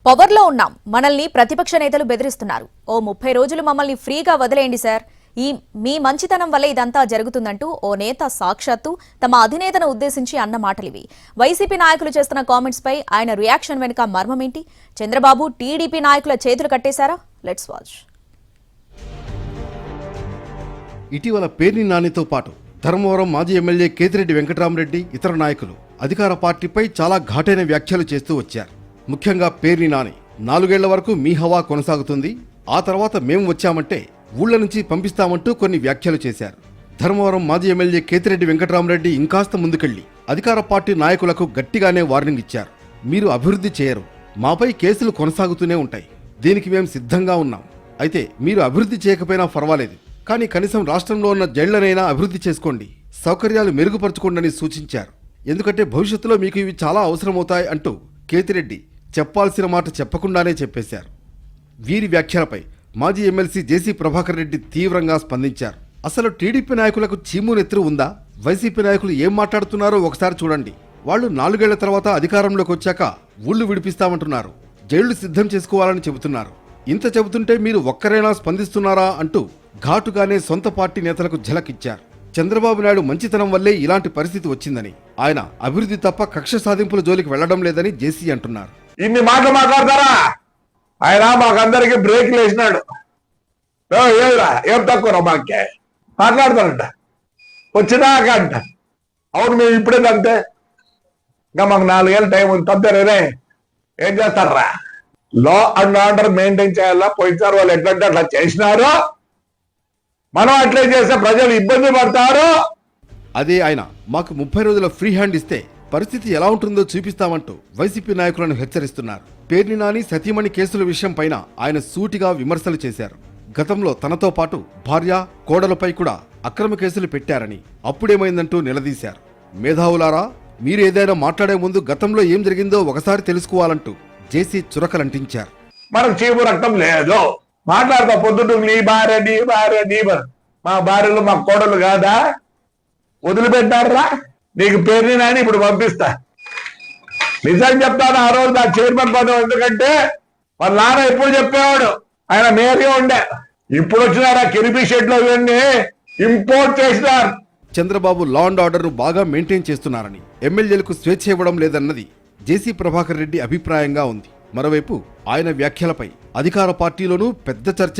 పవర్లో ఉన్నాం, మనల్ని ప్రతిపక్ష నేతలు బెదిరిస్తున్నారు. ఓ 30 రోజులు మమ్మల్ని ఫ్రీగా వదిలేయండి సార్, మీ మంచితనం వల్ల ఇదంతా జరుగుతుందంటూ ఓ నేత సాక్షాత్తు తమ అధినేతను ఉద్దేశించి అన్న మాటలివి. వైసీపీ నాయకులు చేస్తున్న కామెంట్స్ పై ఆయన రియాక్షన్ వెనుక మర్మమేంటి? చంద్రబాబు టీడీపీ నాయకుల చేతులు కట్టేశారా? Let's watch. ఇటీవల పేర్ని నానితో పాటు ధర్మవరం మాజీ ఎమ్మెల్యే కేతిరెడ్డి వెంకటరామరెడ్డి ఇతర నాయకులు అధికార పార్టీపై చాలా ఘాటైన వ్యాఖ్యలు చేస్తూ వచ్చారు. ముఖ్యంగా పేర్ని నాని 4 ఏళ్ల వరకు మీ హవా కొనసాగుతుంది, ఆ తర్వాత మేం వచ్చామంటే ఊళ్ల నుంచి పంపిస్తామంటూ కొన్ని వ్యాఖ్యలు చేశారు. ధర్మవరం మాజీ ఎమ్మెల్యే కేతిరెడ్డి వెంకటరామరెడ్డి ఇంకాస్త ముందుకెళ్లి అధికార పార్టీ నాయకులకు గట్టిగానే వార్నింగ్ ఇచ్చారు. మీరు అభివృద్ధి చేయరు, మాపై కేసులు కొనసాగుతూనే ఉంటాయి, దీనికి మేం సిద్ధంగా ఉన్నాం. అయితే మీరు అభివృద్ధి చేయకపోయినా పర్వాలేదు, కానీ కనీసం రాష్ట్రంలో ఉన్న జైళ్లనైనా అభివృద్ధి చేసుకోండి, సౌకర్యాలు మెరుగుపరచుకోండి సూచించారు. ఎందుకంటే భవిష్యత్తులో మీకు ఇవి చాలా అవసరమవుతాయి అంటూ కేతిరెడ్డి చెప్పాల్సిన మాట చెప్పకుండానే చెప్పేశారు. వీరి వ్యాఖ్యలపై మాజీ ఎమ్మెల్సీ జేసీ ప్రభాకర్ రెడ్డి తీవ్రంగా స్పందించారు. అసలు టీడీపీ నాయకులకు చీము నెత్తురు ఉందా? వైసీపీ నాయకులు ఏం మాట్లాడుతున్నారో ఒకసారి చూడండి. వాళ్ళు 4 ఏళ్ల తర్వాత అధికారంలోకి వచ్చాక ఊళ్ళు విడిపిస్తామంటున్నారు, జైళ్లు సిద్ధం చేసుకోవాలని చెబుతున్నారు. ఇంత చెబుతుంటే మీరు ఒక్కరైనా స్పందిస్తున్నారా అంటూ ఘాటుగానే సొంత పార్టీ నేతలకు ఝలకిచ్చారు. చంద్రబాబు నాయుడు మంచితనం వల్లే ఇలాంటి పరిస్థితి వచ్చిందని, ఆయన అభివృద్ధి తప్ప కక్ష సాధింపుల జోలికి వెళ్లడం లేదని జేసీ అంటున్నారు. ఇన్ని మాటలు మాట్లాడతారా? ఆయన మాకందరికి బ్రేక్ వేసినాడు. ఏం తక్కువ మాకే మాట్లాడతారంట, వచ్చినాక అంట. అవును, మేము ఇప్పుడే అంతే, ఇంకా మాకు 4 ఏళ్ళ టైం ఉంది, తప్పేరే ఏం చేస్తారా? లా అండ్ ఆర్డర్ మెయింటైన్ చేయాలా. పోయినారు వాళ్ళు ఎట్లంటే అట్లా చేసినారు, మనం అట్లే చేస్తే ప్రజలు ఇబ్బంది పడతారు. అదే ఆయన మాకు 30 రోజుల ఫ్రీ హ్యాండ్ ఇస్తే పరిస్థితి ఎలా ఉంటుందో చూపిస్తామంటూ వైసీపీ నాయకులను హెచ్చరిస్తున్నారు. పేర్ని నాని సతీమణి కేసుల విషయం పైన ఆయన సూటిగా విమర్శలు చేశారు. గతంలో తనతో పాటు భార్య, కోడలపై కూడా అక్రమ కేసులు పెట్టారని, అప్పుడేమైందంటూ నిలదీశారు. మేధావులారా, మీరు ఏదైనా మాట్లాడే ముందు గతంలో ఏం జరిగిందో ఒకసారి తెలుసుకోవాలంటూ జేసీ చురకలంటించారు. మనకు చీపు రక్తం లేదు, మాట్లాడతా పొద్దుట నీ భార్య నీ భార్య నీ భార్య, మా భార్యలు మా కోడలు కాదా? వదిలిపెట్టారా? నీకు పేరుని నాని ఇప్పుడు పంపిస్తా. నిజం చెప్తాను, ఆ రోజు నా చైర్మన్ పదం, ఎందుకంటే వాళ్ళ నాన్న ఎప్పుడు చెప్పేవాడు, ఆయన మేయర్గా ఉండే. ఇప్పుడు వచ్చినారా కిరిపి షెడ్ లో ఇవన్నీ ఇంపోర్ట్ చేసినారు. చంద్రబాబు లా అండ్ ఆర్డర్ ను బాగా మెయింటైన్ చేస్తున్నారని, ఎమ్మెల్యేలకు స్వేచ్ఛ ఇవ్వడం లేదన్నది జేసీ ప్రభాకర్ రెడ్డి అభిప్రాయంగా ఉంది. మరోవైపు ఆయన వ్యాఖ్యలపై అధికార పార్టీలోనూ పెద్ద చర్చ